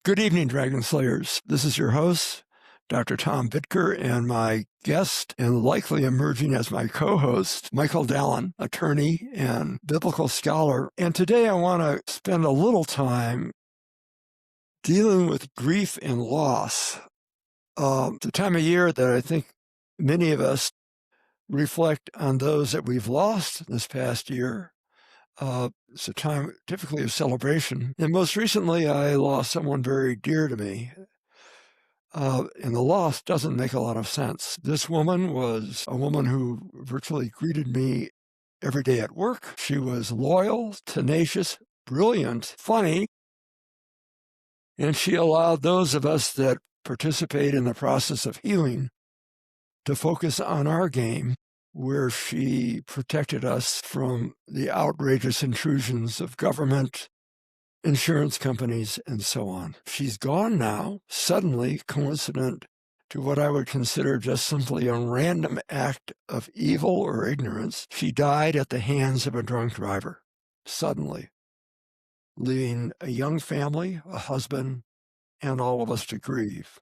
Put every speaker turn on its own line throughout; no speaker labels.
Good evening, Dragon Slayers. This is your host, Dr. Tom Bittker, and my guest, and likely emerging as my co-host, Michael Dallen, attorney and biblical scholar. And today I want to spend a little time dealing with grief and loss. It's a time of year that I think many of us reflect on those that we've lost this past year. It's a time typically of celebration. And most recently, I lost someone very dear to me. And the loss doesn't make a lot of sense. This woman was a woman who virtually greeted me every day at work. She was loyal, tenacious, brilliant, funny, and she allowed those of us that participate in the process of healing to focus on our game, where she protected us from the outrageous intrusions of government, insurance companies, and so on. She's gone now, suddenly, coincident to what I would consider just simply a random act of evil or ignorance. She died at the hands of a drunk driver, suddenly, leaving a young family, a husband, and all of us to grieve.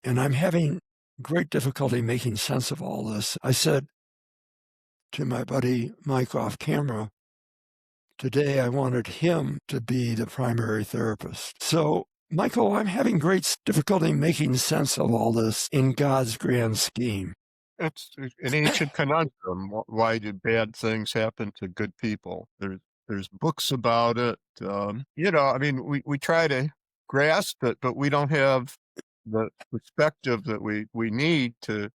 And I'm having great difficulty making sense of all this. I said to my buddy Mike off camera, today I wanted him to be the primary therapist. So, Michael, I'm having great difficulty making sense of all this in God's grand scheme.
It's an ancient conundrum. Why do bad things happen to good people? There's books about it. We try to grasp it, but we don't have the perspective that we need to,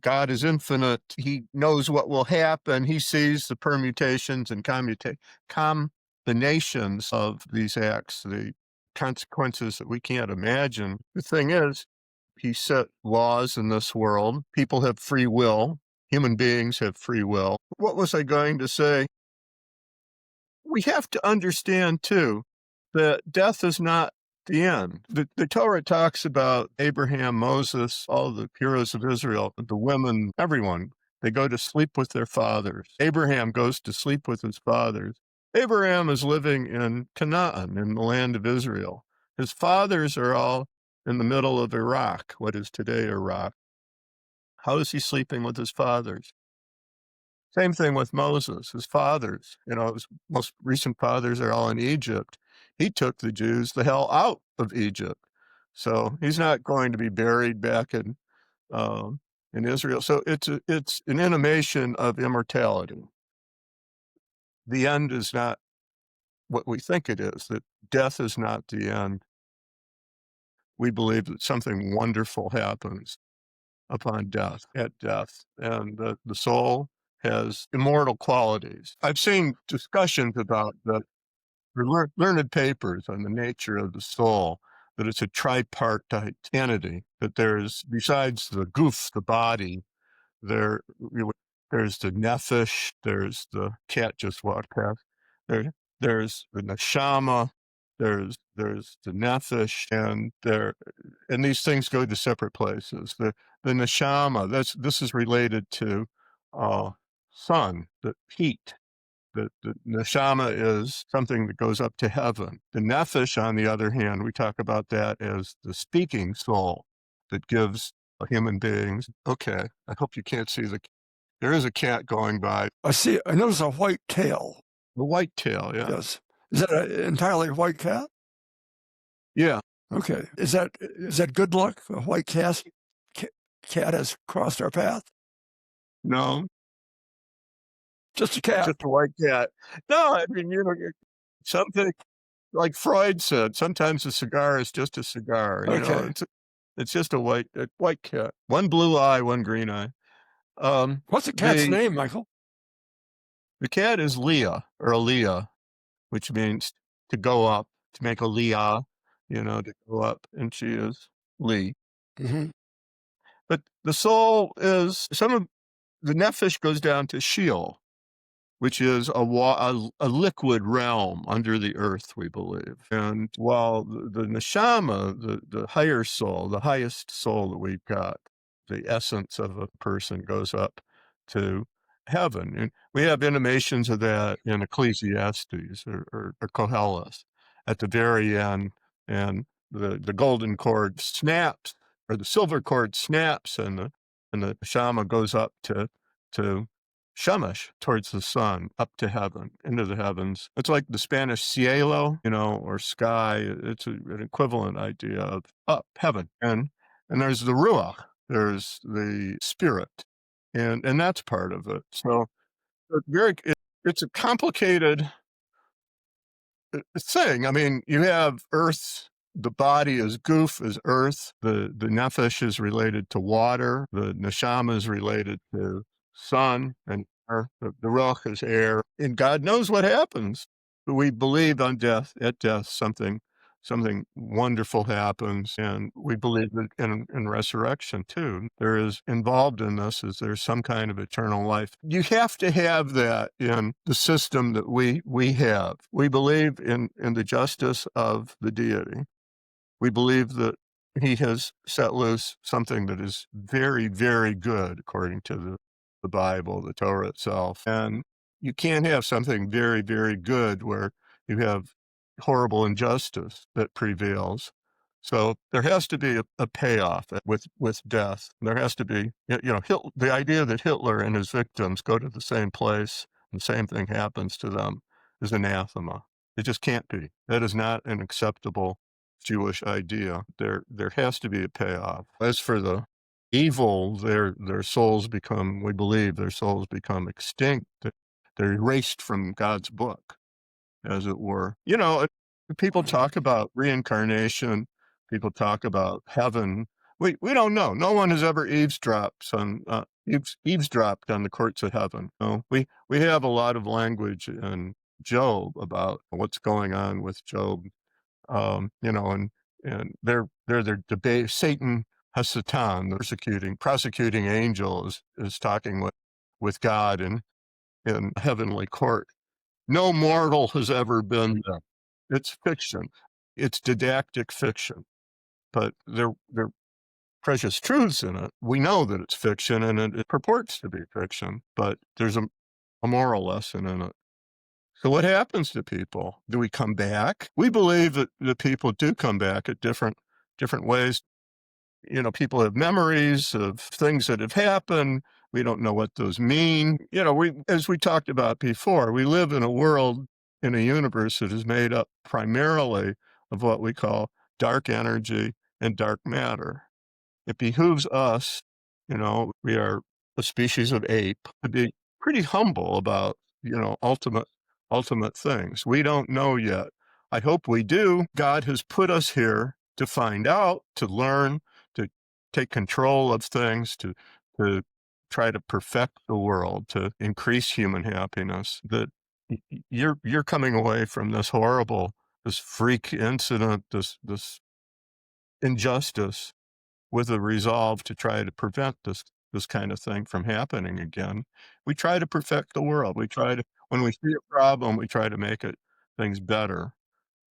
God is infinite. He knows what will happen. He sees the permutations and combinations of these acts, the consequences that we can't imagine. The thing is, he set laws in this world. People have free will. Human beings have free will. What was I going to say? We have to understand, too, that death is not the end. The Torah talks about Abraham, Moses, all the heroes of Israel, the women, everyone. They go to sleep with their fathers. Abraham goes to sleep with his fathers. Abraham is living in Canaan, in the land of Israel. His fathers are all in the middle of Iraq, what is today Iraq. How is he sleeping with his fathers? Same thing with Moses, his fathers. His most recent fathers are all in Egypt. He took the Jews the hell out of Egypt. So he's not going to be buried back in Israel. So it's an intimation of immortality. The end is not what we think it is, that death is not the end. We believe that something wonderful happens upon death, at death, and the soul has immortal qualities. I've seen discussions about the learned papers on the nature of the soul, that it's a tripartite entity, that there's, besides the goof, the body, there's the nephesh, there's the cat just walked past, there's the neshama, there's the nephesh, and these things go to separate places. The neshama, this is related to sun, the heat. The neshama is something that goes up to heaven. The nephesh, on the other hand, we talk about that as the speaking soul that gives human beings. Okay, I hope you can't see there is a cat going by.
I notice a white tail.
The white tail, yeah.
Yes. Is that an entirely white cat?
Yeah.
Okay. Is that good luck? A white cat has crossed our path?
No.
Just a cat.
Just a white cat. No, I mean, something like Freud said, sometimes a cigar is just a cigar.
Okay.
It's just a white cat. One blue eye, one green eye.
What's the cat's name, Michael?
The cat is Leah, or Aliyah, which means to go up, to make a Leah, to go up, and she is Lee.
Mm-hmm.
But the soul is, the nephesh goes down to Sheol, which is a liquid realm under the earth, we believe. And while the neshama, the higher soul, the highest soul that we've got, the essence of a person, goes up to heaven. And we have intimations of that in Ecclesiastes or Koheles. At the very end, and the golden cord snaps, or the silver cord snaps, and the Shama goes up to Shamash, towards the sun, up to heaven, into the heavens. It's like the Spanish cielo, or sky. It's an equivalent idea of up, heaven. And there's the ruach, there's the spirit, and that's part of it. So it's a complicated thing. I mean, you have earth. The body is goof, is earth. The nefesh is related to water. The neshama is related to sun and air. The ruach is air. And God knows what happens. We believe on death, at death, something wonderful happens. And we believe that in resurrection too. There is involved in this is there's some kind of eternal life. You have to have that in the system that we have. We believe in the justice of the deity. We believe that he has set loose something that is very, very good according to the Bible, the Torah itself. And you can't have something very, very good where you have horrible injustice that prevails. So there has to be a payoff with death. There has to be, the idea that Hitler and his victims go to the same place and the same thing happens to them is anathema. It just can't be. That is not an acceptable Jewish idea. There has to be a payoff. As for the evil, their souls become, we believe their souls become extinct. They're erased from God's book, as it were. People talk about reincarnation. People talk about heaven. We don't know. No one has ever eavesdropped on the courts of heaven. No, we have a lot of language in Job about what's going on with Job. And they're debate. Satan has Satan, the prosecuting angel, is talking with God in heavenly court. No mortal has ever been there. It's fiction. It's didactic fiction, but there are precious truths in it. We know that it's fiction, and it purports to be fiction, but there's a moral lesson in it. So what happens to people? Do we come back? We believe that the people do come back at different ways. People have memories of things that have happened. We don't know what those mean. As we talked about before, we live in a world, in a universe that is made up primarily of what we call dark energy and dark matter. It behooves us, we are a species of ape, to be pretty humble about, ultimate things. We don't know yet. I hope we do. God has put us here to find out, to learn, to take control of things, to try to perfect the world, to increase human happiness. That you're coming away from this freak incident, this injustice, with a resolve to try to prevent this kind of thing from happening again. We try to perfect the world. When we see a problem, we try to make things better.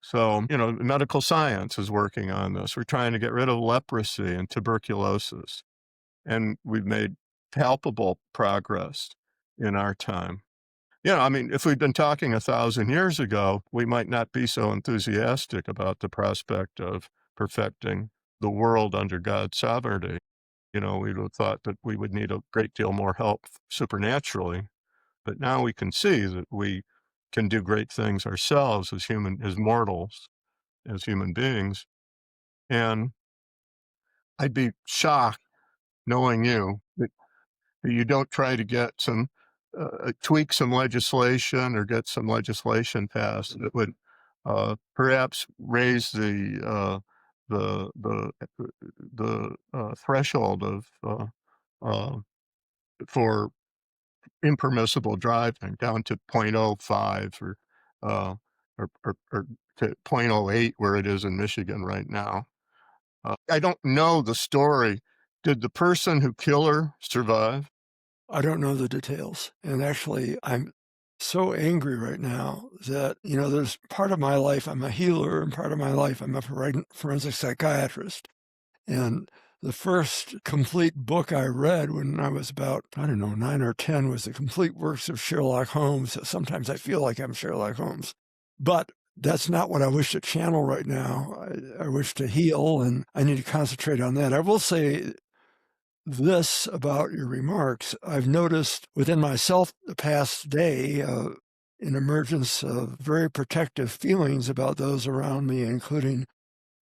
So, medical science is working on this. We're trying to get rid of leprosy and tuberculosis, and we've made palpable progress in our time. If we'd been talking 1,000 years ago, we might not be so enthusiastic about the prospect of perfecting the world under God's sovereignty. We'd have thought that we would need a great deal more help supernaturally, but now we can see that we can do great things ourselves as mortals, as human beings. And I'd be shocked, knowing you, that you don't try to get tweak some legislation or get some legislation passed that would perhaps raise the threshold for impermissible driving down to 0.05 or to 0.08, where it is in Michigan right now. I don't know the story. Did the person who killed her survive?
I don't know the details. And actually, I'm so angry right now that, there's part of my life I'm a healer, and part of my life I'm a forensic psychiatrist. And the first complete book I read when I was about, 9 or 10 was the complete works of Sherlock Holmes. Sometimes I feel like I'm Sherlock Holmes. But That's not what I wish to channel right now. I wish to heal, and I need to concentrate on that. I will say this about your remarks. I've noticed within myself the past day an emergence of very protective feelings about those around me, including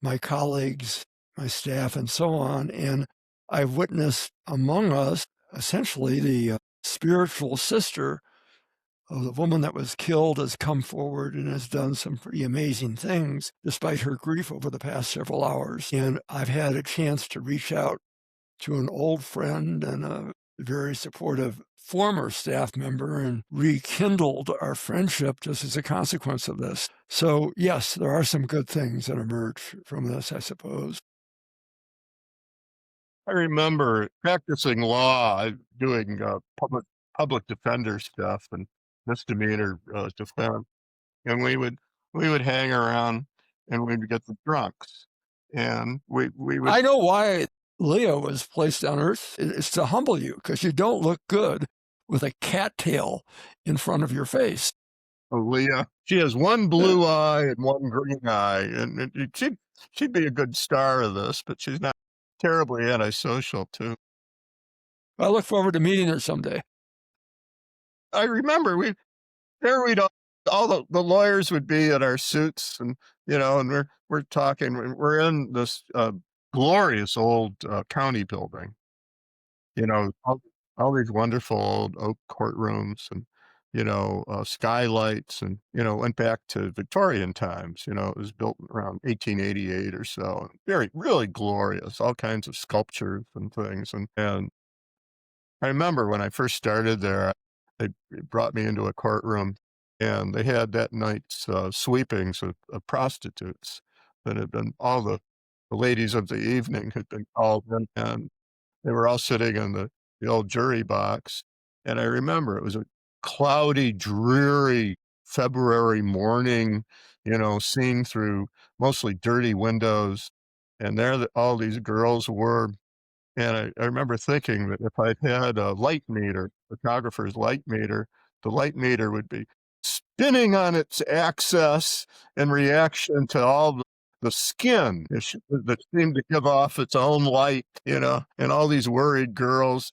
my colleagues, my staff, and so on. And I've witnessed among us essentially the spiritual sister of the woman that was killed has come forward and has done some pretty amazing things despite her grief over the past several hours. And I've had a chance to reach out to an old friend and a very supportive former staff member and rekindled our friendship just as a consequence of this. So, yes, there are some good things that emerge from this, I suppose.
I remember practicing law, doing public defender stuff and misdemeanor defense, and we would hang around and we'd get the drunks, and we would
I know why Leah was placed on Earth. It's to humble you because you don't look good with a cattail in front of your face.
Leah. She has one blue eye and one green eye, and she'd be a good star of this, but she's not terribly antisocial too.
I look forward to meeting her someday.
I remember we'd all the lawyers would be in our suits and, and we're talking, we're in this, glorious old, county building, all these wonderful old oak courtrooms and, skylights and, went back to Victorian times, it was built around 1888 or so, very really glorious, all kinds of sculptures and things, and I remember when I first started there, they brought me into a courtroom, and they had that night's sweepings of prostitutes that had been all the ladies of the evening had been called in, and they were all sitting in the old jury box. And I remember it was a cloudy, dreary February morning, seen through mostly dirty windows, and there all these girls were, and I remember thinking that if I'd had a light meter, photographer's light meter, the light meter would be spinning on its axis in reaction to all the skin that seemed to give off its own light, and all these worried girls.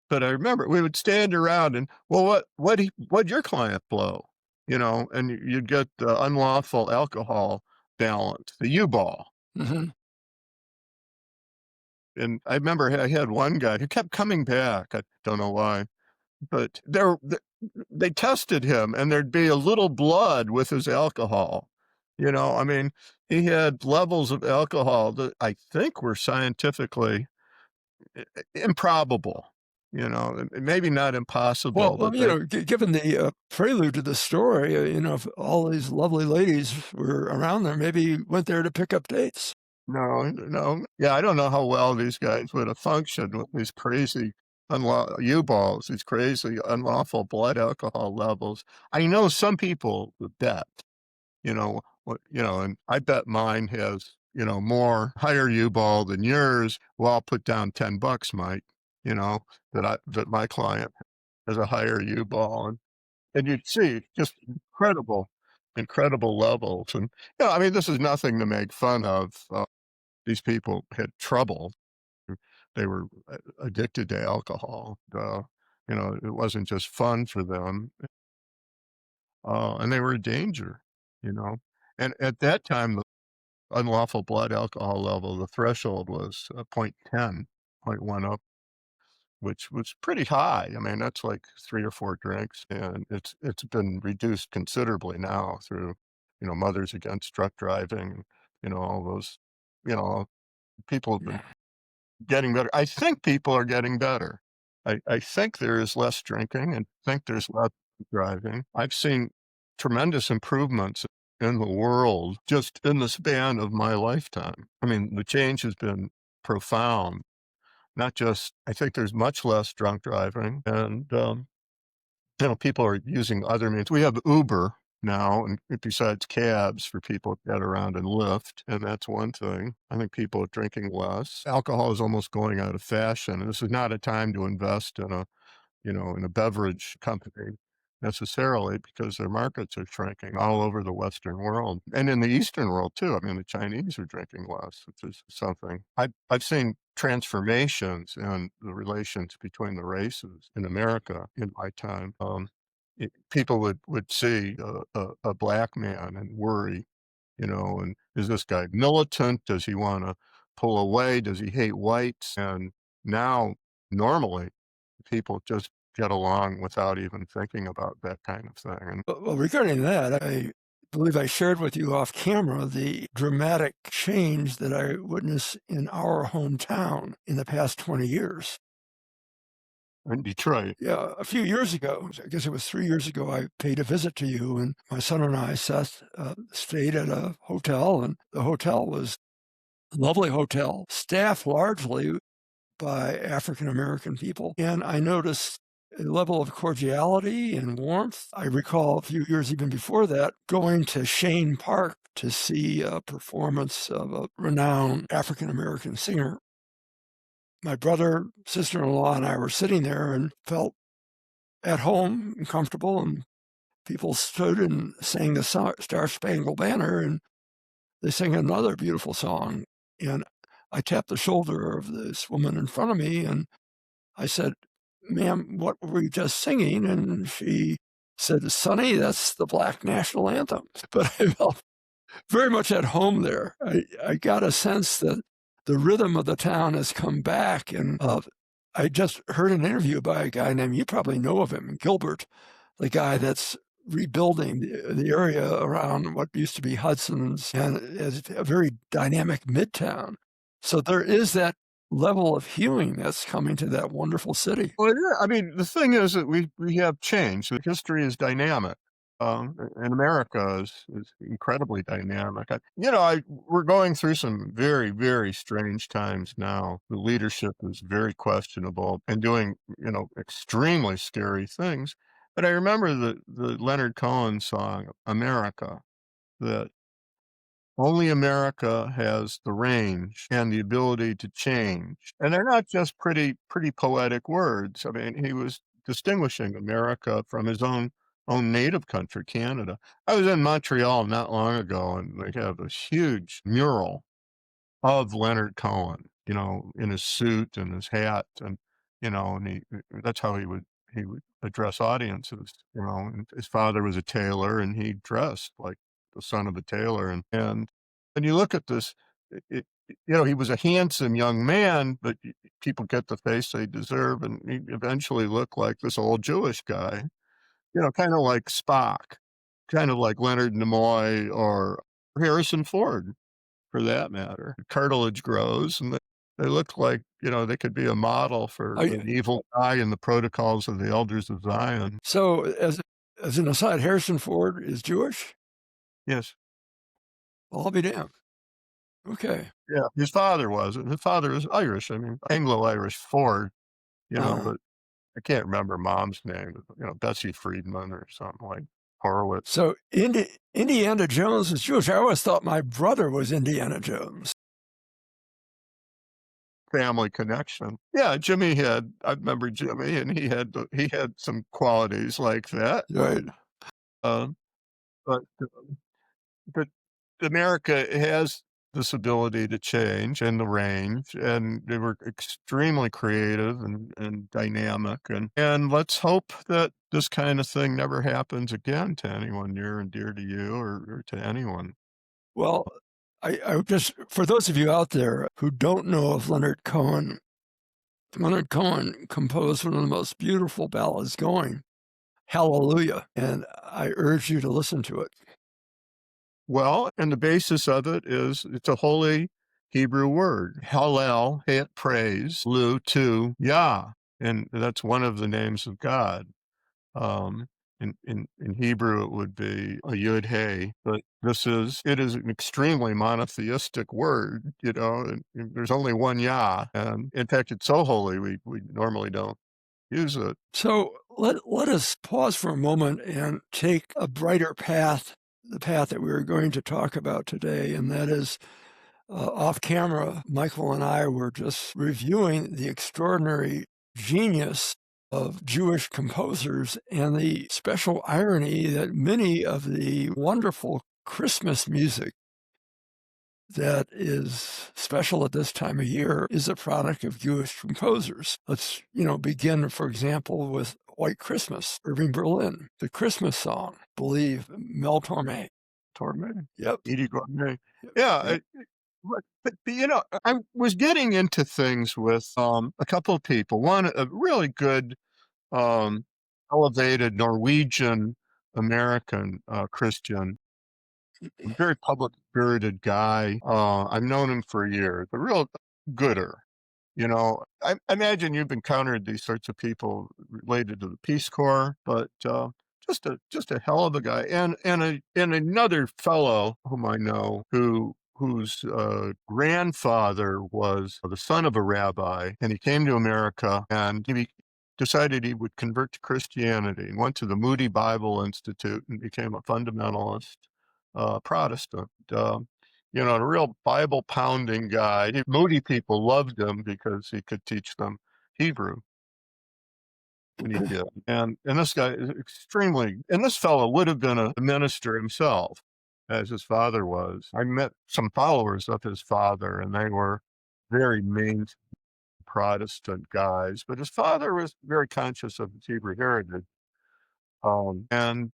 But I remember we would stand around and, well, what'd your client blow? And you'd get the unlawful alcohol balance, the U-ball.
Mhm.
And I remember I had one guy who kept coming back. I don't know why, but they tested him and there'd be a little blood with his alcohol. I mean, he had levels of alcohol that I think were scientifically improbable, maybe not impossible,
Well,
but they,
given the prelude to the story, if all these lovely ladies were around there, maybe went there to pick up dates.
no, no. Yeah, I don't know how well these guys would have functioned with these crazy U-balls, these crazy unlawful blood alcohol levels. I know some people would bet, and I bet mine has, more higher U-ball than yours. Well, I'll put down $10, Mike, that my client has a higher U-ball, and you'd see just incredible levels. And, I mean, this is nothing to make fun of. These people had trouble. They were addicted to alcohol. It wasn't just fun for them, and they were a danger, you know. And at that time, the unlawful blood alcohol level, the threshold was 0.10, up, which was pretty high. I mean, that's like 3 or 4 drinks, and it's been reduced considerably now through, Mothers Against Drunk Driving, all those, you know, people have been getting better. I think people are getting better. I think there is less drinking and think there's less driving. I've seen tremendous improvements in the world just in the span of my lifetime. I mean, the change has been profound. Not just, I think there's much less drunk driving, and people are using other means. We have Uber now, and besides cabs for people to get around and Lyft, and that's one thing. I think people are drinking less. Alcohol is almost going out of fashion, and this is not a time to invest in a beverage company. necessarily because their markets are shrinking all over the Western world and in the Eastern world too. I mean, the Chinese are drinking less, which is something. I've seen transformations in the relations between the races in America in my time. People would see a black man and worry, and is this guy militant? Does he want to pull away? Does he hate whites? And now, normally, people just get along without even thinking about that kind of thing. And
Well, regarding that, I believe I shared with you off camera the dramatic change that I witnessed in our hometown in the past 20 years.
in Detroit,
Yeah, a few years ago, I guess it was 3 years ago, I paid a visit to you, and my son and I, Seth, stayed at a hotel, and the hotel was a lovely hotel, staffed largely by African American people. And I noticed a level of cordiality and warmth. I recall a few years even before that going to Shane Park to see a performance of a renowned African American singer. My brother, sister-in-law, and I were sitting there and felt at home and comfortable, and people stood and sang the Star Spangled Banner, and they sang another beautiful song. And I tapped the shoulder of this woman in front of me, and I said, "Ma'am, what were you just singing?" And she said, "Sonny, that's the Black National Anthem." But I felt very much at home there. I got a sense that the rhythm of the town has come back. And I just heard an interview by a guy named, you probably know of him, Gilbert, the guy that's rebuilding the area around what used to be Hudson's, and it's a very dynamic midtown. So there is that level of healing that's coming to that wonderful city.
well, yeah, I mean, the thing is that we have change. The history is dynamic. And America is incredibly dynamic. We're going through some very, very strange times now. The leadership is very questionable and doing, extremely scary things. But I remember the Leonard Cohen song, America, that only America has the range and the ability to change. And they're not just pretty poetic words. I mean, he was distinguishing America from his own native country, Canada. I was in Montreal not long ago, and they have this huge mural of Leonard Cohen, in his suit and his hat, and that's how he would address audiences, and his father was a tailor, and he dressed like the son of a tailor, and when you look at this, he was a handsome young man, but people get the face they deserve, and he eventually looked like this old Jewish guy, kind of like Spock, kind of like Leonard Nimoy or Harrison Ford for that matter. Cartilage grows, and they look like, they could be a model for
I,
an evil guy in the protocols of the elders of Zion.
so, as an aside, Harrison Ford is Jewish?
Yes.
Well, I'll be damned. Okay.
Yeah, his father wasn't. His father was Irish, I mean, Anglo-Irish Ford,
Uh,
but I can't remember mom's name, Bessie Friedman or something like Horowitz.
so Indiana Jones is Jewish. I always thought my brother was Indiana Jones.
Family connection. Yeah, I remember Jimmy, and he had some qualities like that.
Right.
Um, but but America has this ability to change and the range, and they were extremely creative and dynamic, and let's hope that this kind of thing never happens again to anyone near and dear to you or to anyone.
Well, I just, for those of you out there who don't know of Leonard Cohen composed one of the most beautiful ballads going, Hallelujah, and I urge you to listen to it.
Well, and the basis of it is it's a holy Hebrew word, Hallel, praise, Lu, to Yah, and that's one of the names of God. Um, in Hebrew, it would be a Yud Hey, but it is an extremely monotheistic word, and there's only one Yah, and in fact, it's so holy we normally don't use it.
So let us pause for a moment and take a brighter path, the path that we are going to talk about today, and that is off camera. Michael and I were just reviewing the extraordinary genius of Jewish composers and the special irony that many of the wonderful Christmas music that is special at this time of year is a product of Jewish composers. Let's, begin, for example, with White Christmas, Irving Berlin, the Christmas song, Believe, Mel Torme.
Torme.
Yep.
Edie Gourmet. Yeah.
Yep.
But, I was getting into things with a couple of people. One, a really good, elevated Norwegian American Christian, very public spirited guy. I've known him for years, a real gooder. I imagine you've encountered these sorts of people related to the Peace Corps, but just a hell of a guy. And another fellow whom I know whose grandfather was the son of a rabbi, and he came to America and he decided he would convert to Christianity and went to the Moody Bible Institute and became a fundamentalist Protestant. A real Bible pounding guy. Moody people loved him because he could teach them Hebrew when he did. And this guy is and this fellow would have been a minister himself, as his father was. I met some followers of his father, and they were very main Protestant guys, but his father was very conscious of his Hebrew heritage. And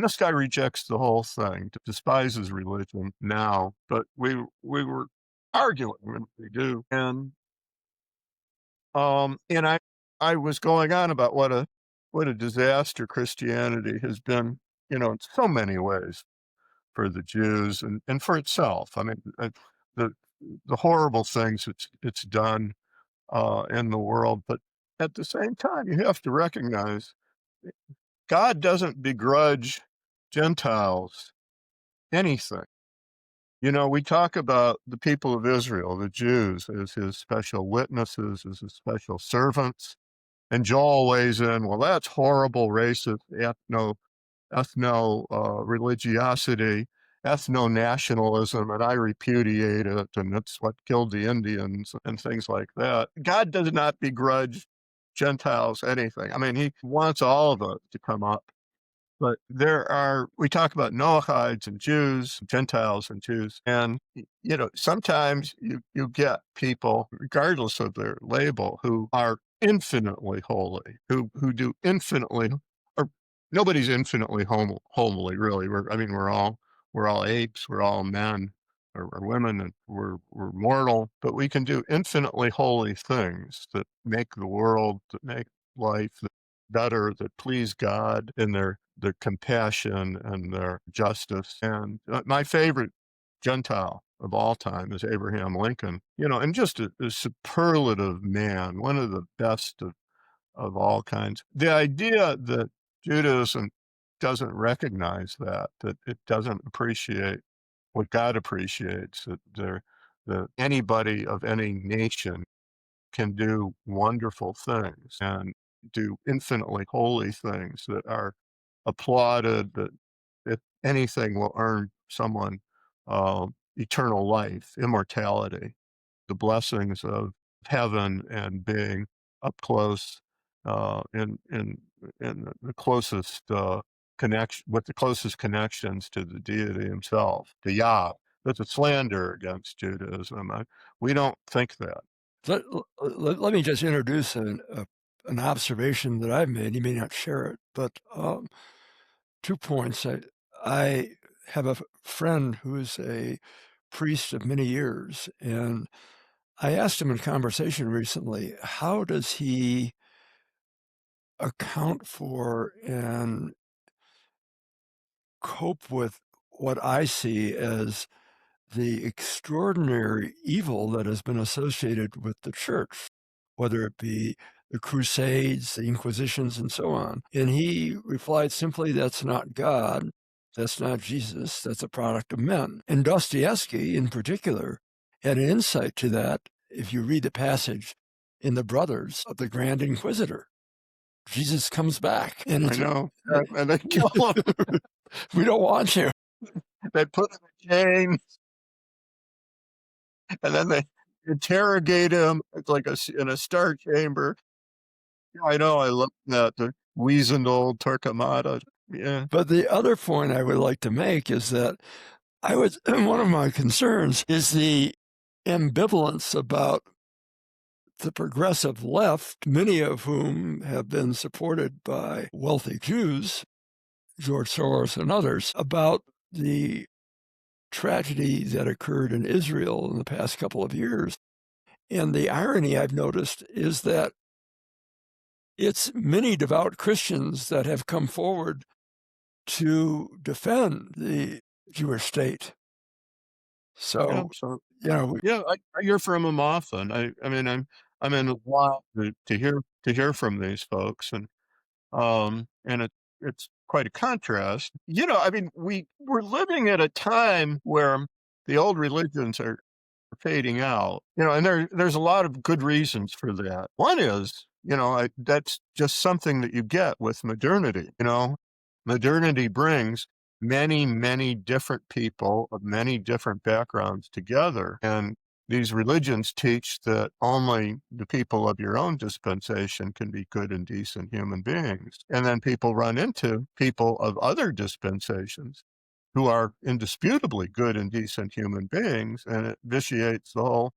this guy rejects the whole thing, despises religion now, but we were arguing when we do. And I was going on about what a disaster Christianity has been, in so many ways for the Jews and for itself. I mean, the the horrible things it's done in the world, but at the same time, you have to recognize God doesn't begrudge Gentiles anything. We talk about the people of Israel, the Jews, as his special witnesses, as his special servants. And Joel weighs in, well, that's horrible racist religiosity, ethno-nationalism, and I repudiate it, and it's what killed the Indians and things like that. God does not begrudge Gentiles anything. I mean, he wants all of us to come up. But we talk about Noachides and Jews, Gentiles and Jews, and, sometimes you get people, regardless of their label, who are infinitely holy, who do infinitely, or nobody's infinitely holy, really. We're all apes, we're all men or women, and we're mortal, but we can do infinitely holy things that make the world, that make life better, that please God in their compassion and their justice. And my favorite Gentile of all time is Abraham Lincoln, and just a superlative man, one of the best of all kinds. The idea that Judaism doesn't recognize that it doesn't appreciate what God appreciates, that anybody of any nation can do wonderful things and do infinitely holy things that are applauded, that if anything will earn someone eternal life, immortality, the blessings of heaven and being up close in the closest connection, with the closest connections to the deity himself, the Yah. That's a slander against Judaism. We don't think that.
Let me just introduce an observation that I've made. You may not share it, but 2 points. I have a friend who's a priest of many years, and I asked him in conversation recently, how does he account for and cope with what I see as the extraordinary evil that has been associated with the church, whether it be the Crusades, the Inquisitions, and so on. And he replied simply, that's not God, that's not Jesus, that's a product of men. And Dostoevsky, in particular, had an insight to that if you read the passage in The Brothers of the Grand Inquisitor. Jesus comes back. And
I know. And they kill him.
We don't want you.
They put him in chains, and then they interrogate him. It's like in a star chamber. I know, I love that, the weazened old Torquemada. Yeah.
But the other point I would like to make is that one of my concerns is the ambivalence about the progressive left, many of whom have been supported by wealthy Jews, George Soros and others, about the tragedy that occurred in Israel in the past couple of years. And the irony I've noticed is that it's many devout Christians that have come forward to defend the Jewish state.
Yeah,
So,
so
you know,
yeah, I hear from them often. I mean, I'm in a lot to hear from these folks, and it's quite a contrast. I mean, we're living at a time where the old religions are fading out, and there's a lot of good reasons for that. One is, that's just something that you get with modernity. Modernity brings many, many different people of many different backgrounds together. And these religions teach that only the people of your own dispensation can be good and decent human beings. And then people run into people of other dispensations who are indisputably good and decent human beings, and it vitiates the whole.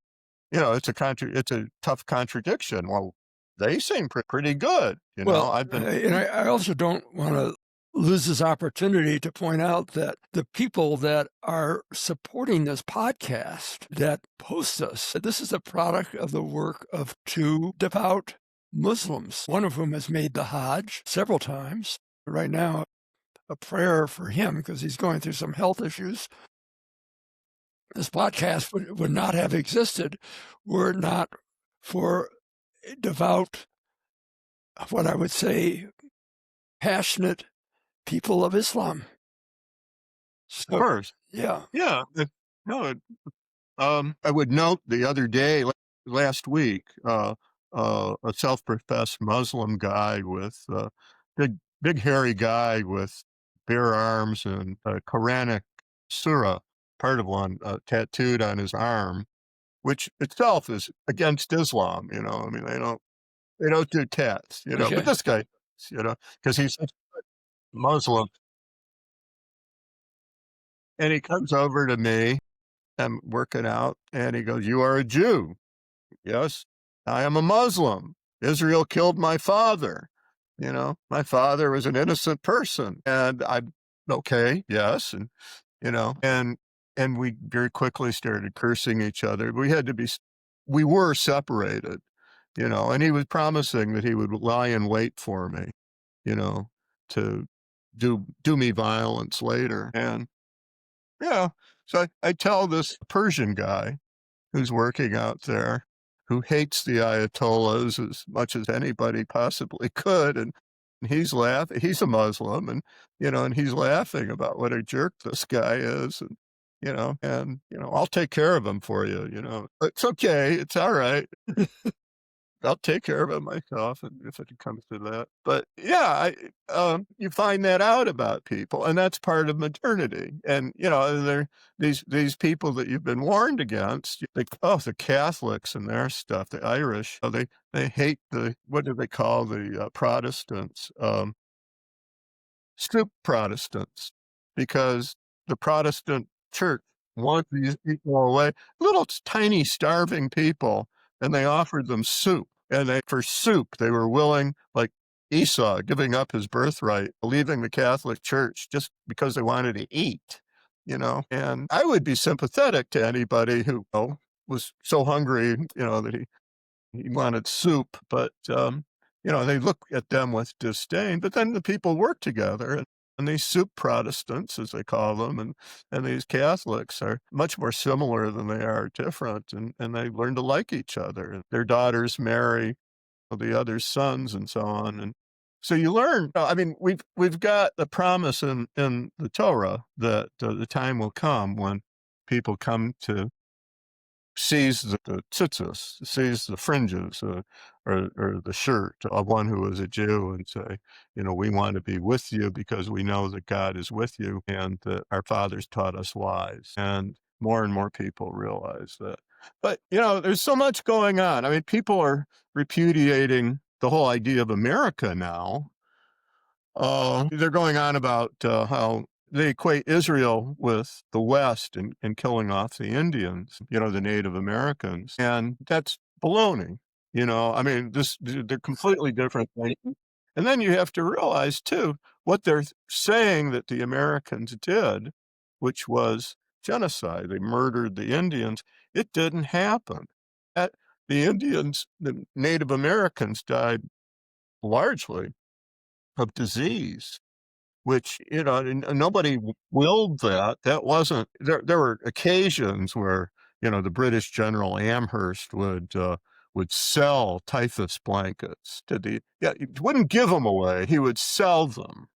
It's a tough contradiction. Well, they seem pretty good.
well,
I've been.
and I also don't want to lose this opportunity to point out that the people that are supporting this podcast that post us, this is a product of the work of two devout Muslims, one of whom has made the Hajj several times. Right now, a prayer for him because he's going through some health issues. This podcast would not have existed were it not for devout, what I would say, passionate people of Islam.
Of
So,
course.
yeah.
Yeah. No, I would note the other day, last week, a self-professed Muslim guy with big hairy guy with bare arms and a Quranic surah, part of one, tattooed on his arm, which itself is against Islam. I mean, they don't do tats. But
Okay.
this guy, because he's a Muslim, and he comes over to me. I'm working out, and he goes, "You are a Jew." Yes, I am a Muslim. Israel killed my father. My father was an innocent person. And I'm okay, yes. And we very quickly started cursing each other. We were separated, and he was promising that he would lie in wait for me, you know, to do me violence later. And yeah, so I tell this Persian guy who's working out there, who hates the Ayatollahs as much as anybody possibly could. And he's laughing. He's a Muslim, and he's laughing about what a jerk this guy is. I'll take care of him for you. It's okay. It's all right. I'll take care of it myself if it comes to that. But yeah, you find that out about people, and that's part of modernity. And these people that you've been warned against. The Catholics and their stuff, the Irish. They hate what do they call the Protestants? Soup Protestants, because the Protestant church wanted these people away, little tiny starving people, and they offered them soup. And for soup, they were willing, like Esau, giving up his birthright, leaving the Catholic Church just because they wanted to eat. And I would be sympathetic to anybody who was so hungry, that he wanted soup, but, they look at them with disdain. But then the people work together, and these soup Protestants, as they call them, and these Catholics are much more similar than they are different, and they learn to like each other. And their daughters marry the other's sons and so on. And so you learn. I mean, we've got the promise in the Torah that the time will come when people come to sees the tzitzis, sees the fringes, or the shirt of one who is a Jew, and say, we want to be with you because we know that God is with you and that our fathers taught us lies. And more people realize that. But, there's so much going on. I mean, people are repudiating the whole idea of America now, they're going on about how they equate Israel with the West and killing off the Indians, the Native Americans. And that's baloney. I mean, they're completely different things. And then you have to realize, too, what they're saying that the Americans did, which was genocide. They murdered the Indians. It didn't happen. That, the Native Americans died largely of disease, which, nobody willed that. That wasn't there were occasions where, the British General Amherst would sell typhus blankets to he wouldn't give them away, he would sell them,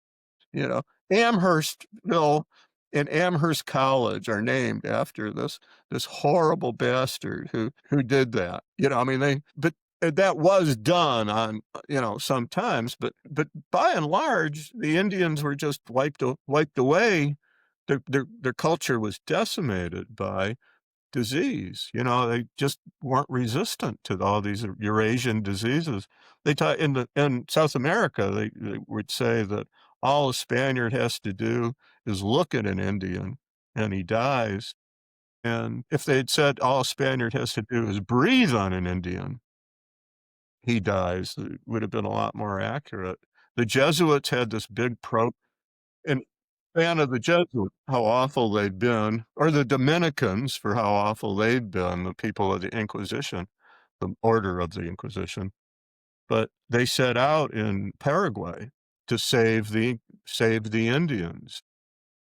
you know? Amherstville and Amherst College are named after this horrible bastard who did that. I mean, that was done on, sometimes, but by and large, the Indians were just wiped away. Their culture was decimated by disease. They just weren't resistant to all these Eurasian diseases. They taught in South America, they would say that all a Spaniard has to do is look at an Indian and he dies. And if they had said all a Spaniard has to do is breathe on an Indian, he dies, it would have been a lot more accurate. The Jesuits had this big and fan of the Jesuits, how awful they'd been, or the Dominicans for how awful they'd been, the people of the Inquisition, the order of the Inquisition. But they set out in Paraguay to save the Indians,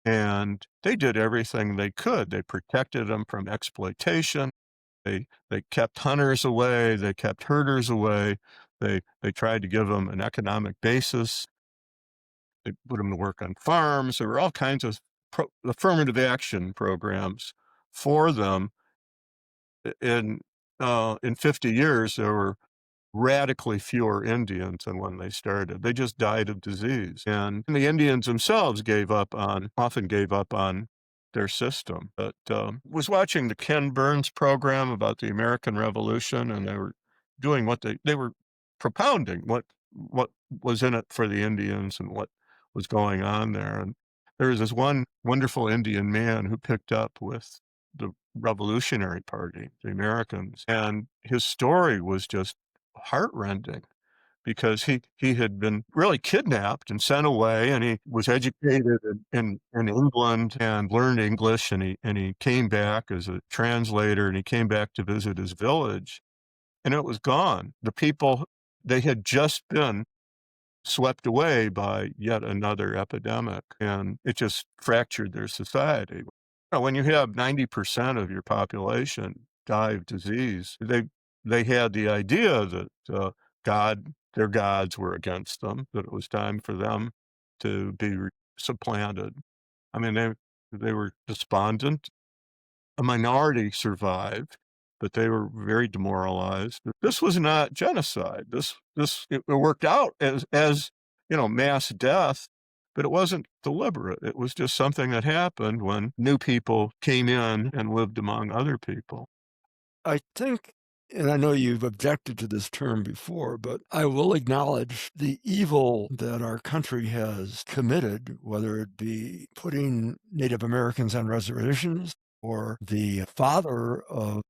and they did everything they could. They protected them from exploitation. They kept hunters away. They kept herders away. They tried to give them an economic basis. They put them to work on farms. There were all kinds of affirmative action programs for them. In 50 years, there were radically fewer Indians than when they started. They just died of disease. And the Indians themselves often gave up on their system. But was watching the Ken Burns program about the American Revolution, and they were doing they were propounding what was in it for the Indians and what was going on there. And there was this one wonderful Indian man who picked up with the Revolutionary Party, the Americans, and his story was just heartrending because he had been really kidnapped and sent away, and he was educated in England and learned English, and he came back as a translator, and he came back to visit his village, and it was gone. The people, they had just been swept away by yet another epidemic, and it just fractured their society. When you have 90% of your population die of disease, they had the idea that their gods were against them, that it was time for them to be supplanted. I mean, they were despondent. A minority survived, but they were very demoralized. This was not genocide. It worked out as mass death, but it wasn't deliberate. It was just something that happened when new people came in and lived among other people.
I think, and I know you've objected to this term before, but I will acknowledge the evil that our country has committed, whether it be putting Native Americans on reservations or the father of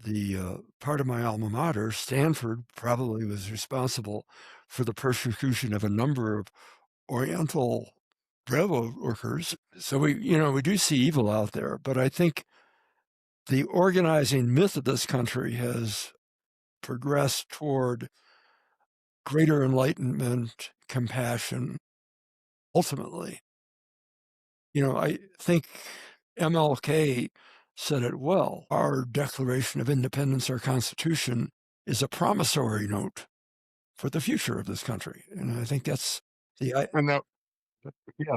the part of my alma mater, Stanford, probably was responsible for the persecution of a number of Oriental railroad workers. So we do see evil out there, but I think the organizing myth of this country has progressed toward greater enlightenment, compassion, ultimately. I think MLK said it well. Our Declaration of Independence, our Constitution, is a promissory note for the future of this country. And I think that's
And that, yeah,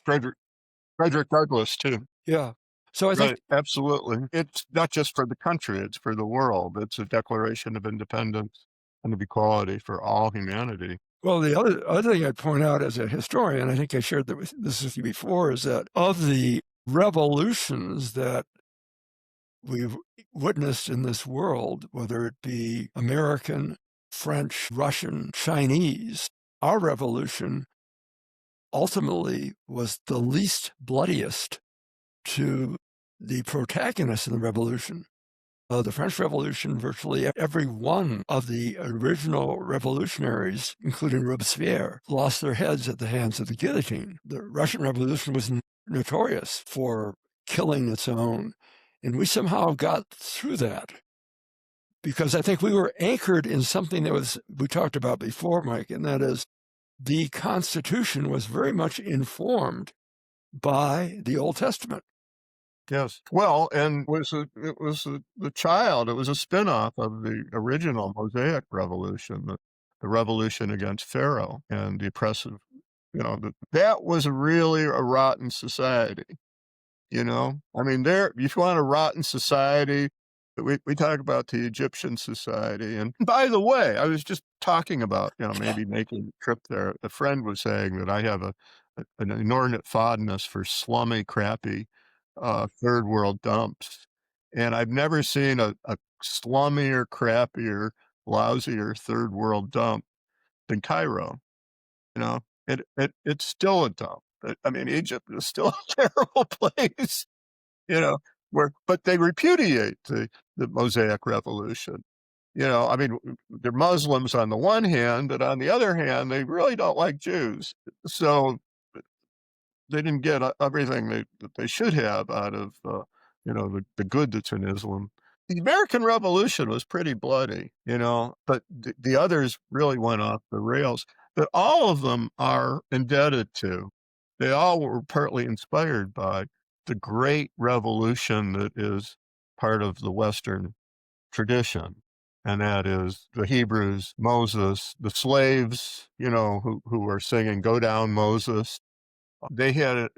Frederick Douglass, too.
yeah. So I think,
right, absolutely. It's not just for the country, it's for the world. It's a Declaration of Independence and of equality for all humanity.
well, the other thing I'd point out as a historian, I think I shared this with you before, is that of the revolutions that we've witnessed in this world, whether it be American French, Russian, Chinese. Our revolution ultimately was the least bloodiest to the protagonists in the revolution. The French Revolution, virtually every one of the original revolutionaries, including Robespierre, lost their heads at the hands of the guillotine. The Russian Revolution was notorious for killing its own. And we somehow got through that because I think we were anchored in something that we talked about before, Mike, and that is the Constitution was very much informed by the Old Testament.
Yes. Well, and it was the child. It was a spinoff of the original Mosaic Revolution, the revolution against Pharaoh and the oppressive. That was really a rotten society. I mean, if you want a rotten society, we talk about the Egyptian society. And by the way, I was just talking about, maybe making a trip there. A friend was saying that I have an inordinate fondness for slummy, crappy, third world dumps. And I've never seen a slummier, crappier, lousier third world dump than Cairo. You know, it's still a dump. I mean, Egypt is still a terrible place. You know, but they repudiate the Mosaic Revolution. I mean, they're Muslims on the one hand, but on the other hand, they really don't like Jews. So they didn't get everything that they should have out of, the good that's in Islam. The American Revolution was pretty bloody, but the others really went off the rails. But all of them are indebted to, they all were partly inspired by the great revolution that is part of the Western tradition. And that is the Hebrews, Moses, the slaves, who are singing, "Go down, Moses." They have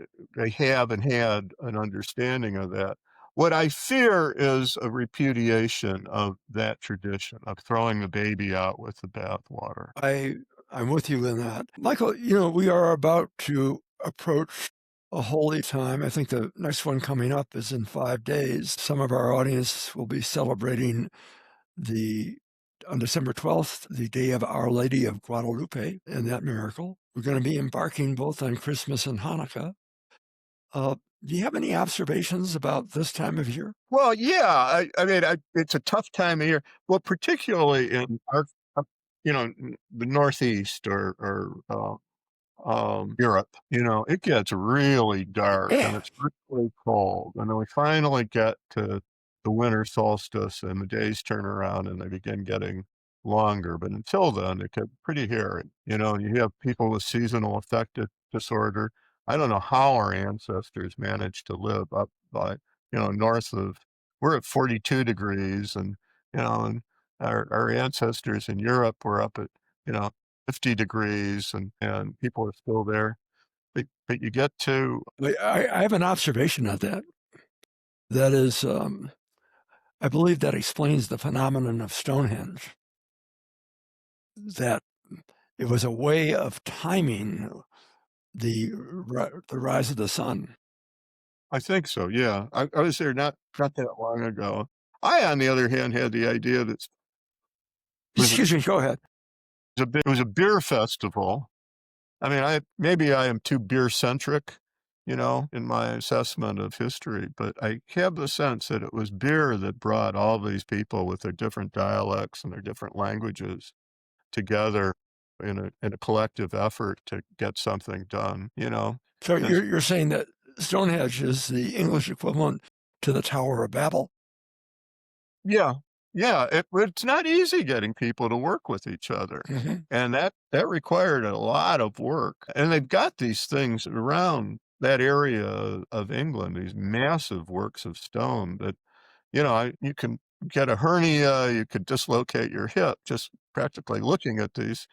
and had an understanding of that. What I fear is a repudiation of that tradition, of throwing the baby out with the bathwater.
I'm with you in that. Michael, we are about to approach a holy time. I think the next one coming up is in 5 days. Some of our audience will be celebrating on December 12th, the day of Our Lady of Guadalupe and that miracle. We're going to be embarking both on Christmas and Hanukkah. Do you have any observations about this time of year?
Well, yeah, I mean, it's a tough time of year. Well, particularly in the Northeast or Europe, it gets really dark and
Yeah.
it's really cold. And then we finally get to the winter solstice and the days turn around and they begin getting longer. But until then, it gets pretty hairy, and you have people with seasonal affective disorder. I don't know how our ancestors managed to live up by, north of, we're at 42 degrees and our ancestors in Europe were up at, 50 degrees and people are still there. But you get to,
I have an observation on that. That is, I believe that explains the phenomenon of Stonehenge, that it was a way of timing the rise of the sun.
I think so, yeah. I was there not that long ago. I, on the other hand, had the idea that was
Excuse me, go ahead.
it was a beer festival. I mean, maybe I am too beer-centric, in my assessment of history, but I have the sense that it was beer that brought all these people with their different dialects and their different languages together in a collective effort to get something done.
So
And
you're saying that Stonehenge is the English equivalent to the Tower of Babel?
yeah, yeah, it's not easy getting people to work with each other,
Mm-hmm.
and that required a lot of work, and they've got these things around that area of England, these massive works of stone that, you can get a hernia, you could dislocate your hip just practically looking at these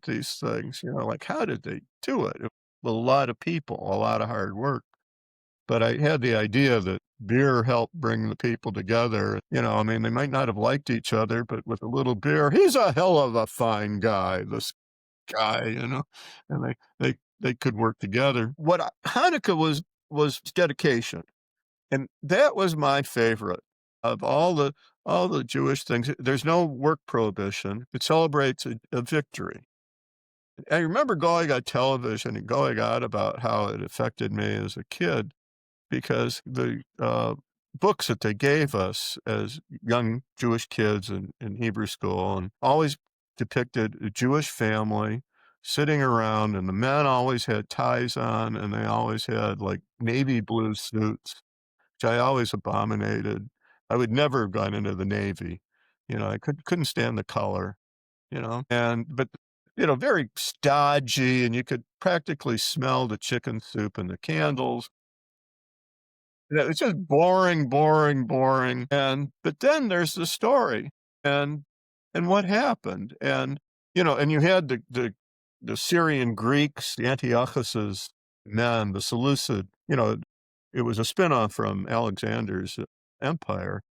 things, like, how did they do it? A lot of people, a lot of hard work. But I had the idea that beer helped bring the people together. I mean, they might not have liked each other, but with a little beer, he's a hell of a fine guy, this guy, and they could work together. Hanukkah was dedication, and that was my favorite. of all the Jewish things, there's no work prohibition. It celebrates a victory. I remember going on television and going on about how it affected me as a kid because the books that they gave us as young Jewish kids in Hebrew school and always depicted a Jewish family sitting around, and the men always had ties on, and they always had like navy blue suits, which I always abominated. I would never have gone into the Navy. I couldn't stand the color, but very stodgy, and you could practically smell the chicken soup and the candles. Yeah, it's just boring, boring, boring, but then there's the story, and what happened, and you had the Syrian Greeks, the Antiochus's men, the Seleucid, it was a spinoff from Alexander's empire,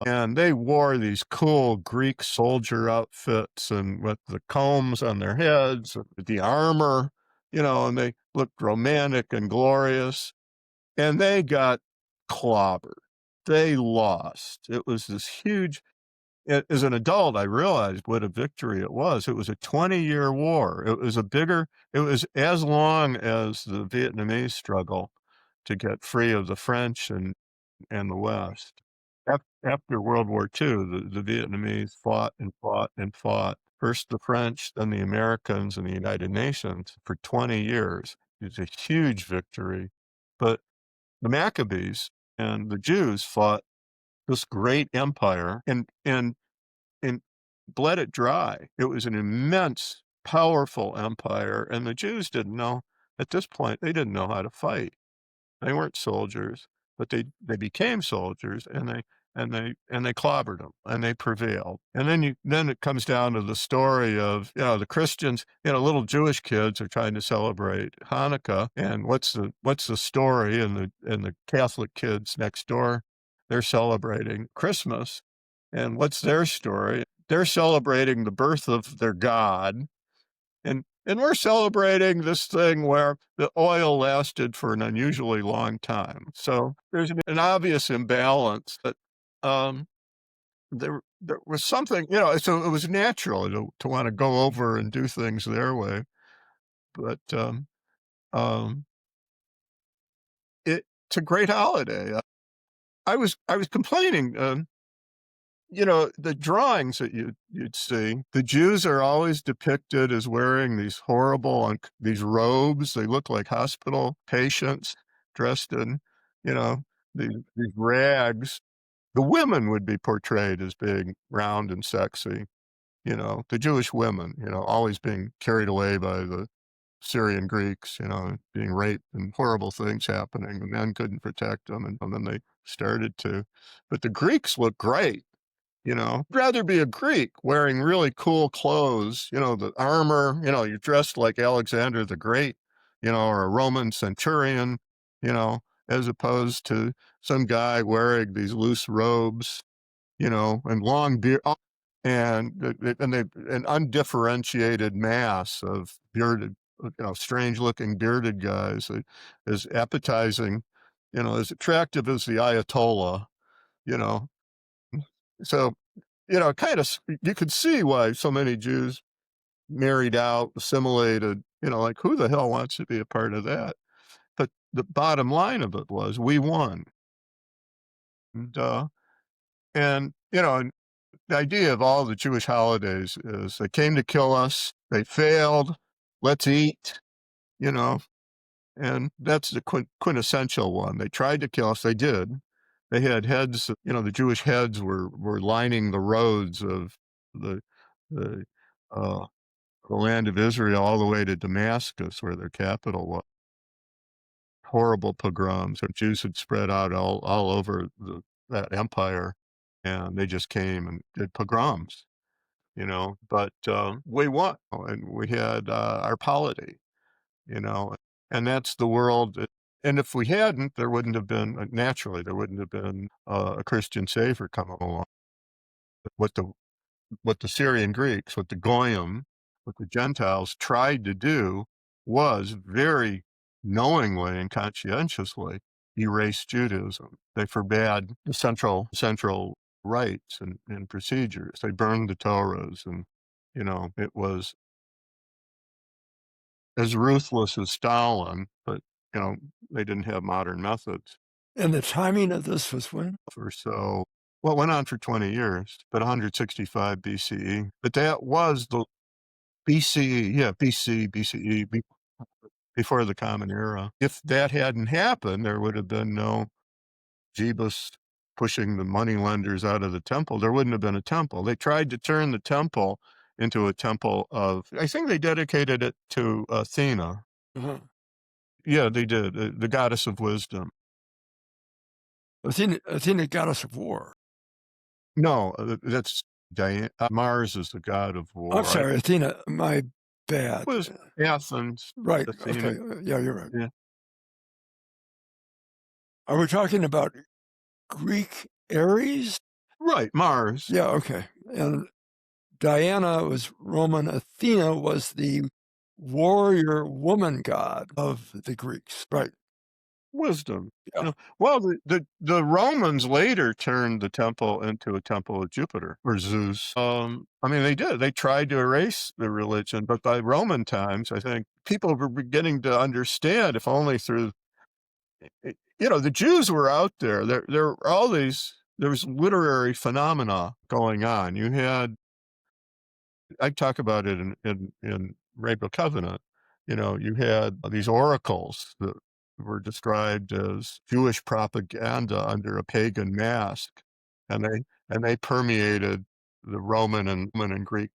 and they wore these cool Greek soldier outfits and with the combs on their heads, the armor, and they looked romantic and glorious. And they got clobbered. They lost. It was this huge as an adult, I realized what a victory it was. It was a 20-year war. It was as long as the Vietnamese struggle to get free of the French and the West. After World War II, the Vietnamese fought and fought and fought. First the French, then the Americans and the United Nations for 20 years. It was a huge victory. But the Maccabees and the Jews fought this great empire and bled it dry. It was an immense, powerful empire, and the Jews didn't know at this point, they didn't know how to fight. They weren't soldiers, but they became soldiers, and they clobbered them, and they prevailed. And then it comes down to the story of, the Christians, little Jewish kids are trying to celebrate Hanukkah, and what's the story? And the Catholic kids next door, they're celebrating Christmas, and what's their story? They're celebrating the birth of their God, and we're celebrating this thing where the oil lasted for an unusually long time. So there's an obvious imbalance that um, there was something, so it was natural to want to go over and do things their way. But um, it's a great holiday. I was complaining. The drawings that you'd see, the Jews are always depicted as wearing these horrible, these robes. They look like hospital patients dressed in, you know, these rags. The women would be portrayed as being round and sexy, the Jewish women, always being carried away by the Syrian Greeks, being raped and horrible things happening. The men couldn't protect them, and then they started to. But the Greeks look great. I'd rather be a Greek wearing really cool clothes, the armor, you're dressed like Alexander the Great, or a Roman centurion, you know, as opposed to some guy wearing these loose robes, and long beard, and an undifferentiated mass of bearded, strange looking bearded guys, as appetizing, as attractive as the Ayatollah, you know. So, kind of, you could see why so many Jews married out, assimilated, like who the hell wants to be a part of that? But the bottom line of it was we won. And, and the idea of all the Jewish holidays is they came to kill us, they failed, let's eat, you know, and that's the quintessential one. They tried to kill us, they did. They had heads, the Jewish heads were lining the roads of the the, uh, the land of Israel all the way to Damascus, where their capital was. Horrible pogroms, and Jews had spread out all over that empire, and they just came and did pogroms, but, we won, and we had, our polity, you know, and that's the world that, and if we hadn't, there wouldn't have been, naturally, there wouldn't have been, a Christian savior come along. What the what the Syrian Greeks, what the Goyim, what the Gentiles tried to do was very knowingly and conscientiously erase Judaism. They forbade the central rites and procedures. They burned the Torahs, and it was as ruthless as Stalin, but they didn't have modern methods.
And the timing of this was when?
Or so. Well, it went on for 20 years, but 165 BCE. But that was the BCE, yeah, BCE, before the Common Era. If that hadn't happened, there would have been no Jebus pushing the moneylenders out of the temple. There wouldn't have been a temple. They tried to turn the temple into a temple I think they dedicated it to Athena.
Uh-huh.
Yeah, they did, the goddess of wisdom.
Athena, goddess of war.
No, that's Diana. Mars is the god of war.
I'm sorry, Athena. My bad.
It was Athens,
Right.
Athena.
Okay. Yeah, you're right.
Yeah.
Are we talking about Greek Ares?
Right, Mars.
Yeah. Okay. And Diana was Roman. Athena was the warrior woman god of the Greeks. Right.
Wisdom.
Yeah.
Well, the Romans later turned the temple into a temple of Jupiter or Zeus. I mean, they did. They tried to erase the religion, but by Roman times, I think people were beginning to understand, if only through, the Jews were out there. There were all these. There was literary phenomena going on. You had. I talk about it in Rainbow Covenant. You had these oracles that were described as Jewish propaganda under a pagan mask, and they permeated the Roman and Greek,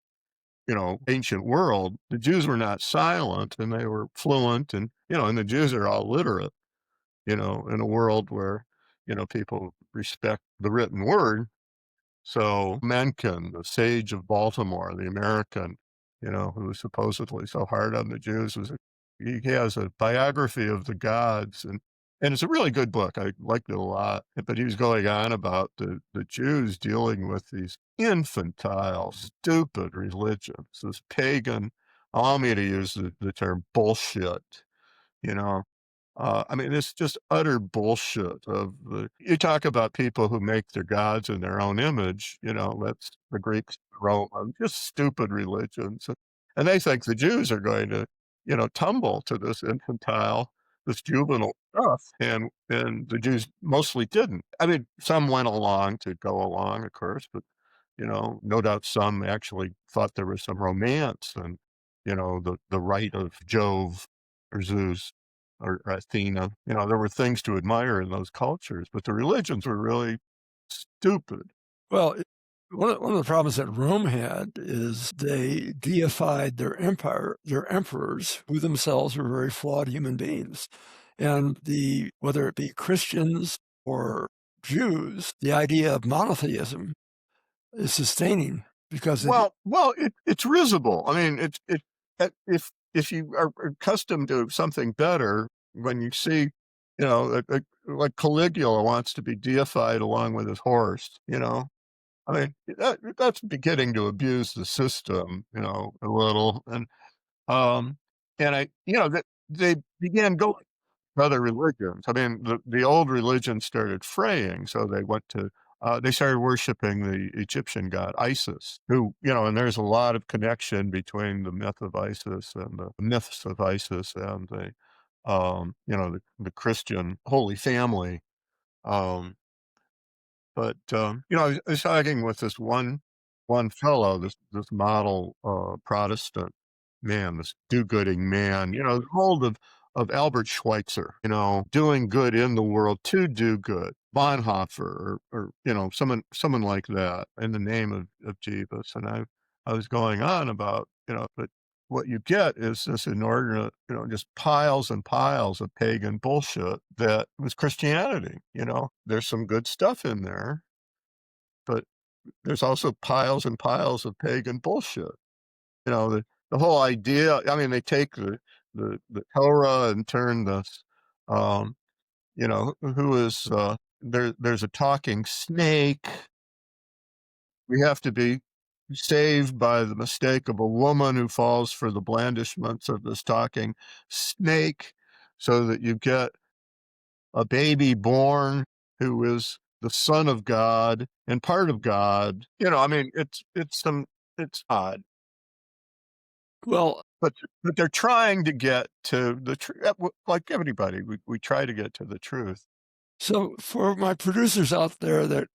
ancient world. The Jews were not silent, and they were fluent, and the Jews are all literate, in a world where, people respect the written word. So Mencken, the sage of Baltimore, the American, who was supposedly so hard on the Jews, he has a biography of the gods, and it's a really good book. I liked it a lot. But he was going on about the Jews dealing with these infantile, stupid religions, this pagan, allow me to use the term bullshit, you know, I mean, it's just utter bullshit you talk about people who make their gods in their own image, that's the Greeks, Romans, just stupid religions. And they think the Jews are going to, tumble to this infantile, this juvenile stuff. And the Jews mostly didn't. I mean, some went along to go along, of course, but, no doubt some actually thought there was some romance and, the right of Jove or Zeus or Athena. There were things to admire in those cultures, but the religions were really stupid.
Well, one of the problems that Rome had is they deified their emperors, who themselves were very flawed human beings. And whether it be Christians or Jews, the idea of monotheism is sustaining because
It's risible. I mean, if you are accustomed to something better, when you see, like Caligula wants to be deified along with his horse, I mean, that's beginning to abuse the system, a little. And that they began going to other religions. I mean, the old religion started fraying, so they started worshiping the Egyptian god Isis, who, and there's a lot of connection between the myth of Isis and the myths of Isis and the Christian Holy Family. Um, I was talking with this one fellow, this model Protestant man, this do-gooding man, the hold of Albert Schweitzer, doing good in the world to do good, Bonhoeffer, or someone like that, in the name of Jesus. And I was going on about, but what you get is this inordinate, just piles and piles of pagan bullshit that was Christianity. There's some good stuff in there, but there's also piles and piles of pagan bullshit. The whole idea, I mean, they take the Torah and turn this, who is, there's a talking snake. We have to be saved by the mistake of a woman who falls for the blandishments of this talking snake, so that you get a baby born who is the son of God and part of God. I mean, it's odd,
Well,
but they're trying to get to the truth. Like everybody, we try to get to the truth.
so for my producers out there that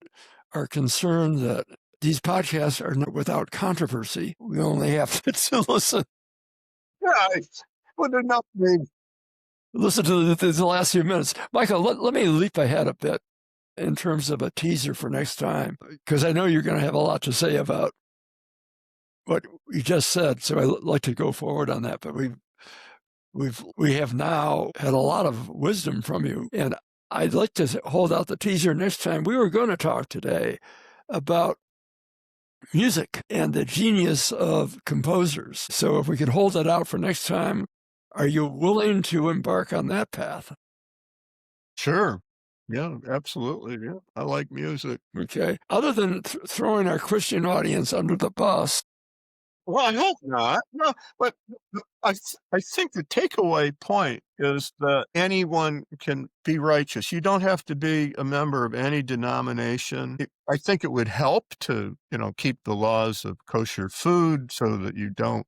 are concerned that these podcasts are not without controversy, we only have to
Yeah, well, they're not being.
listen to the last few minutes. Michael, let me leap ahead a bit in terms of a teaser for next time, because I know you're going to have a lot to say about what you just said. So I'd like to go forward on that. But we have now had a lot of wisdom from you, and I'd like to hold out the teaser next time. We were going to talk today about music and the genius of composers. So if we could hold that out for next time, are you willing to embark on that path?
Sure. Yeah, absolutely. Yeah, I like music.
Okay. Other than throwing our Christian audience under the bus.
Well, I hope not. No, but I think the takeaway point is that anyone can be righteous. You don't have to be a member of any denomination. I think it would help to, keep the laws of kosher food so that you don't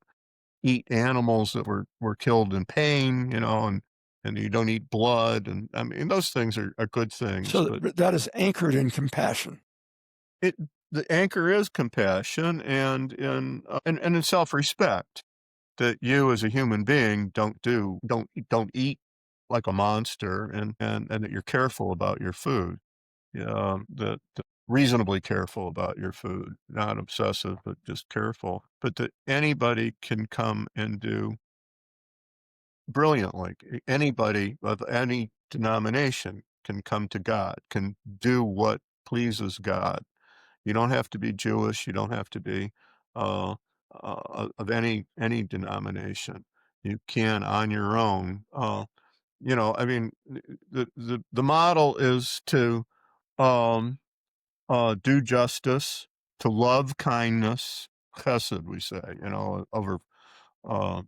eat animals that were killed in pain, and you don't eat blood. And I mean, those things are good things,
So
but
that is anchored in compassion.
it the anchor is compassion and in self-respect, that you as a human being don't eat like a monster, and that you're careful about your food. That reasonably careful about your food, not obsessive, but just careful. But that anybody can come and do brilliantly. Anybody of any denomination can come to God, can do what pleases God. You don't have to be Jewish. You don't have to be uh, of any denomination. You can on your own. I mean, the model is to um, do justice, to love kindness, chesed, we say, over uh,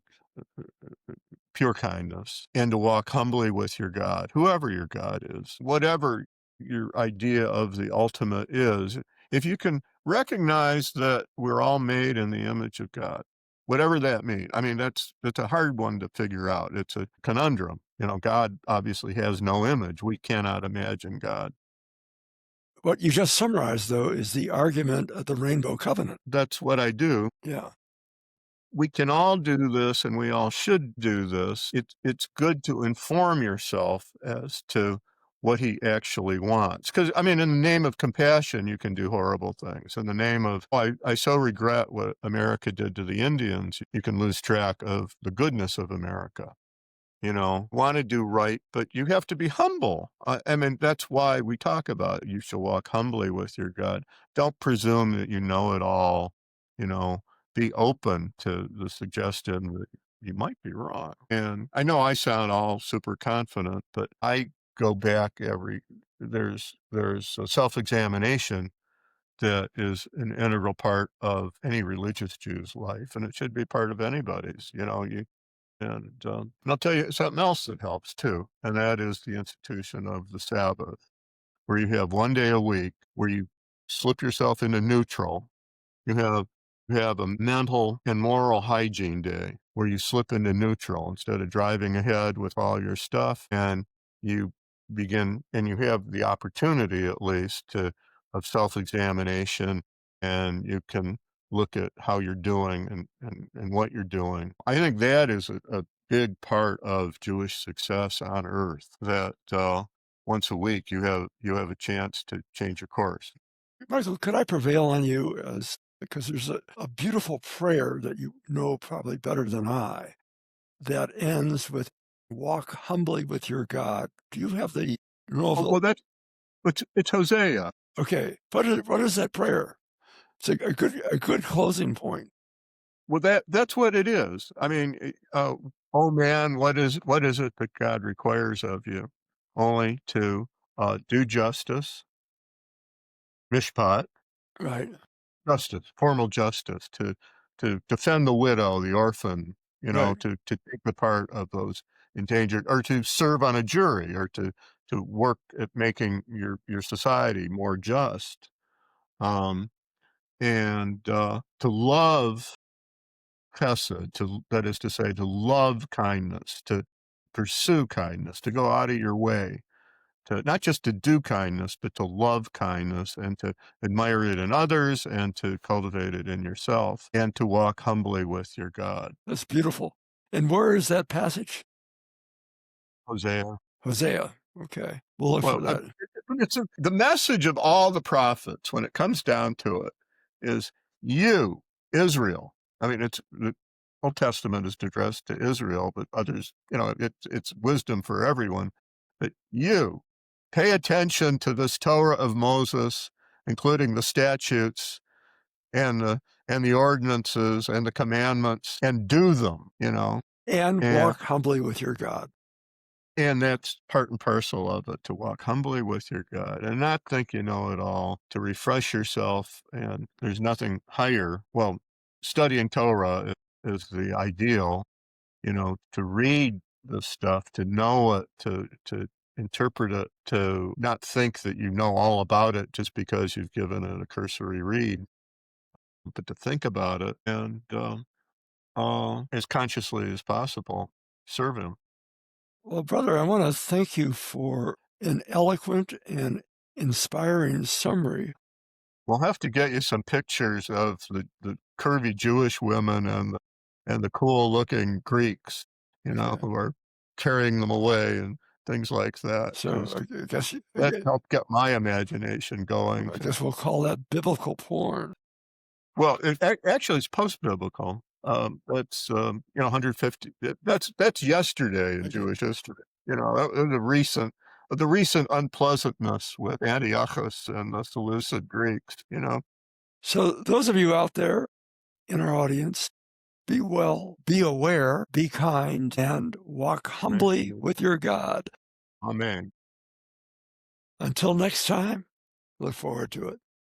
pure kindness, and to walk humbly with your God, whoever your God is, whatever your idea of the ultimate is. If you can recognize that we're all made in the image of God, whatever that means. I mean, that's a hard one to figure out. It's a conundrum. God obviously has no image. We cannot imagine God.
What you just summarized, though, is the argument of the Rainbow Covenant.
That's what I do.
Yeah.
We can all do this, and we all should do this. It's good to inform yourself as to what he actually wants. Because, I mean, in the name of compassion, you can do horrible things. In the name of, I so regret what America did to the Indians, you can lose track of the goodness of America. Want to do right, but you have to be humble. I mean, that's why we talk about you shall walk humbly with your God. Don't presume that you know it all. You know, be open to the suggestion that you might be wrong. And I know I sound all super confident, but I go back there's a self-examination that is an integral part of any religious Jew's life, and it should be part of anybody's. And I'll tell you something else that helps too, and that is the institution of the Sabbath, where you have one day a week where you slip yourself into neutral. You have you have a mental and moral hygiene day where you slip into neutral instead of driving ahead with all your stuff, and you you have the opportunity at least of self-examination, and you can look at how you're doing and what you're doing. I think that is a big part of Jewish success on earth, that once a week you have a chance to change your course.
Michael, could I prevail on you because there's a beautiful prayer that you know probably better than I that ends with walk humbly with your God. Do you have the
Oh, well, it's Hosea.
okay. What is that prayer? It's a good closing point.
Well, that's what it is. I mean, oh man, what is it that God requires of you? Only to do justice, mishpat,
Right.
justice, formal justice, to defend the widow, the orphan,
Right.
to take the part of those endangered, or to serve on a jury, or to to work at making your society more just, um, and to love chesed, that is to say, to love kindness, to pursue kindness, to go out of your way, to not just to do kindness, but to love kindness and to admire it in others and to cultivate it in yourself and to walk humbly with your God.
That's beautiful. And where is that passage?
Hosea.
Hosea. Okay. We'll look
Well,
for that.
the message of all the prophets, when it comes down to it, is you, Israel. I mean, the Old Testament is addressed to Israel, but others, it's wisdom for everyone. But you, pay attention to this Torah of Moses, including the statutes and the ordinances and the commandments, and do them.
And
And
walk humbly with your God.
And that's part and parcel of it, to walk humbly with your God and not think you know it all, to refresh yourself. And there's nothing higher. Well, studying Torah is the ideal, to read the stuff, to know it, to interpret it, to not think that you know all about it just because you've given it a cursory read, but to think about it and as consciously as possible, serve Him.
Well, brother, I want to thank you for an eloquent and inspiring summary.
We'll have to get you some pictures of the curvy Jewish women and the cool-looking Greeks,
Okay.
who are carrying them away and things like that,
So
'cause
I guess
that helped get my imagination going.
we'll call that biblical porn.
Well, actually, it's post-biblical. That's, 150 that's yesterday in
Okay.
Jewish history. That was the recent unpleasantness with Antiochus and the Seleucid Greeks.
So those of you out there in our audience, be well, be aware, be kind, and walk humbly with your God.
Amen.
Until next time, look forward to it.